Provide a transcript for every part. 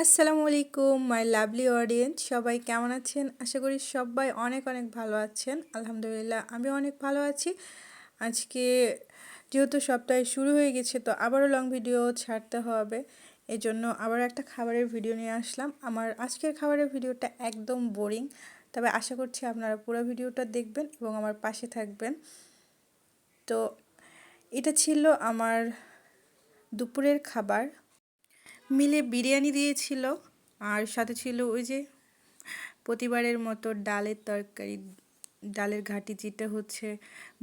আসসালামু আলাইকুম my lovely audience, সবাই কেমন আছেন? আশা করি সবাই অনেক অনেক ভালো আছেন। আলহামদুলিল্লাহ আমি অনেক ভালো আছি। আজকে যেহেতু সপ্তাহে শুরু হয়ে গেছে, তো আবারও লং ভিডিও ছাড়তে হবে। এই জন্য আবার একটা খাবারের ভিডিও নিয়ে আসলাম। আমার আজকের খাবারের ভিডিওটা একদম বোরিং, তবে আশা করছি আপনারা পুরো ভিডিওটা দেখবেন এবং আমার পাশে থাকবেন। তো এটা ছিল আমার দুপুরের খাবার। মিলে বিরিয়ানি দিয়েছিল, আর সাথে ছিল ওই যে প্রতিবারের মতো ডালের তরকারি, ডালের ঘাটি, যেটা হচ্ছে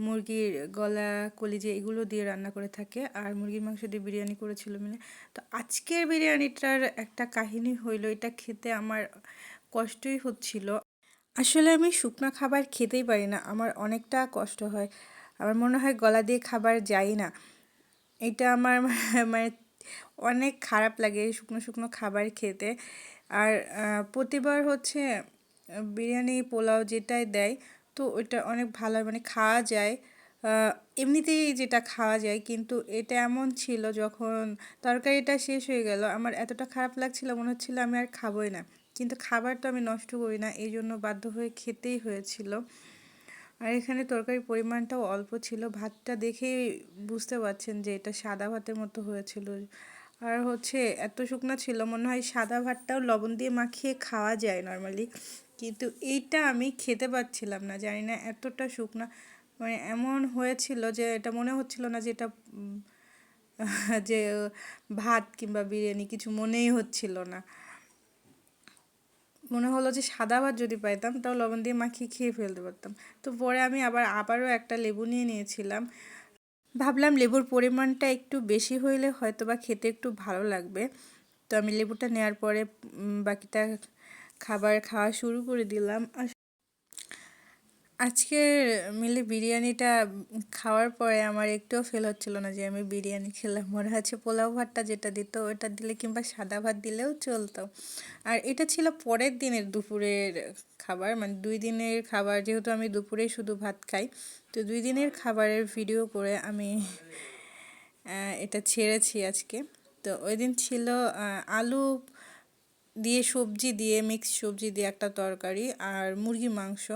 মুরগির গলা, কলিজা এগুলো দিয়ে রান্না করে থাকে, আর মুরগির মাংস দিয়ে বিরিয়ানি করেছিল মিলে। তো আজকের বিরিয়ানিটার একটা কাহিনী হইলো, এটা খেতে আমার কষ্টই হচ্ছিল। আসলে আমি শুকনো খাবার খেতেই পারি না, আমার অনেকটা কষ্ট হয়, আমার মনে হয় গলা দিয়ে খাবার যায় না। এটা আমার মানে অনেক খারাপ লাগে শুকনো শুকনো খাবার খেতে। আর প্রতিবার হচ্ছে বিরিয়ানি পোলাও যেটাই দেয়, তো ওইটা অনেক ভালো মানে খাওয়া যায়, এমনিতেই যেটা খাওয়া যায়। কিন্তু এটা এমন ছিল, যখন তরকারিটা শেষ হয়ে গেল আমার এতটা খারাপ লাগছিল, মনে হচ্ছিল আমি আর খাবোই না। কিন্তু খাবার তো আমি নষ্ট করি না, এই জন্য বাধ্য হয়ে খেতেই হয়েছিল। আর এখানে তরকারির পরিমাণটাও অল্প ছিল, ভাতটা দেখেই বুঝতে পারছেন যে এটা সাদা ভাতের মতো হয়েছিল। আর হচ্ছে এত শুকনো ছিল, মনে হয় সাদা ভাতটাও লবণ দিয়ে মাখিয়ে খাওয়া যায় নর্মালি, কিন্তু এইটা আমি খেতে পারছিলাম না। জানি না এতটা শুকনা, মানে এমন হয়েছিল যে এটা মনে হচ্ছিল না যে এটা যে ভাত কিংবা বিরিয়ানি, কিছু মনেই হচ্ছিল না। মনে হলো যে সাদা ভাত যদি পাইতাম তাও লবণ দিয়ে মাখিয়ে খেয়ে ফেলতে পারতাম। তো পরে আমি আবারও একটা লেবু নিয়ে নিয়েছিলাম, ভাবলাম লেবুর পরিমাণটা একটু বেশি হইলে হয়তো বা খেতে একটু ভালো লাগবে। তো আমি লেবুটা নেওয়ার পরে বাকিটা খাবার খাওয়া শুরু করে দিলাম। আজকের মিলে বিরিয়ানিটা খাওয়ার পরে আমার একটুও ফিল হচ্ছিল না যে আমি বিরিয়ানি খেলাম। মনে হচ্ছে পোলাও ভাতটা যেটা দিত ওটা দিলে কিংবা সাদা ভাত দিলেও চলতো। আর এটা ছিল পরের দিনের দুপুরের খাবার, মানে 2 দিনের খাবার, যেহেতু আমি দুপুরেই শুধু ভাত খাই। তো 2 দিনের খাবারের ভিডিও করে আমি এটা ছেড়েছি আজকে। তো ওই দিন ছিল আলু দিয়ে সবজি দিয়ে, মিক্স সবজি দিয়ে একটা তরকারি, আর মুরগি মাংস।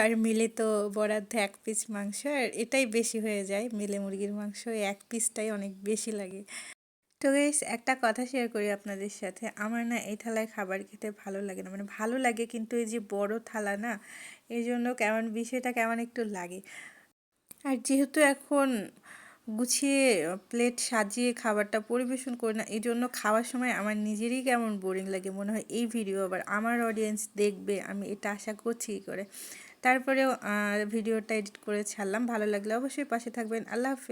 আর মিলে তো বরাদ্দ 1 পিস মাংস, আর এটাই বেশি হয়ে যায়। মিলে মুরগির মাংস 1 পিসটাই অনেক বেশি লাগে। তো গাইস, একটা কথা শেয়ার করি আপনাদের সাথে, আমার না এই থালায় খাবার খেতে ভালো লাগে না, মানে ভালো লাগে কিন্তু এই যে বড় থালা না, এই জন্য কেমন বিষয়টা কেমন একটু লাগে। আর যেহেতু এখন গুছিয়ে প্লেট সাজিয়ে খাবারটা পরিবেশন করি না, এই জন্য খাওয়ার সময় আমার নিজেরই কেমন বোরিং লাগে, মনে হয় এই ভিডিও আবার আমার অডিয়েন্স দেখবে, আমি এটা আশা করছি করে। তারপরেও ভিডিওটা এডিট করে ছাড়লাম। ভালো লাগলে অবশ্যই পাশে থাকবেন। আল্লাহ হাফেজ।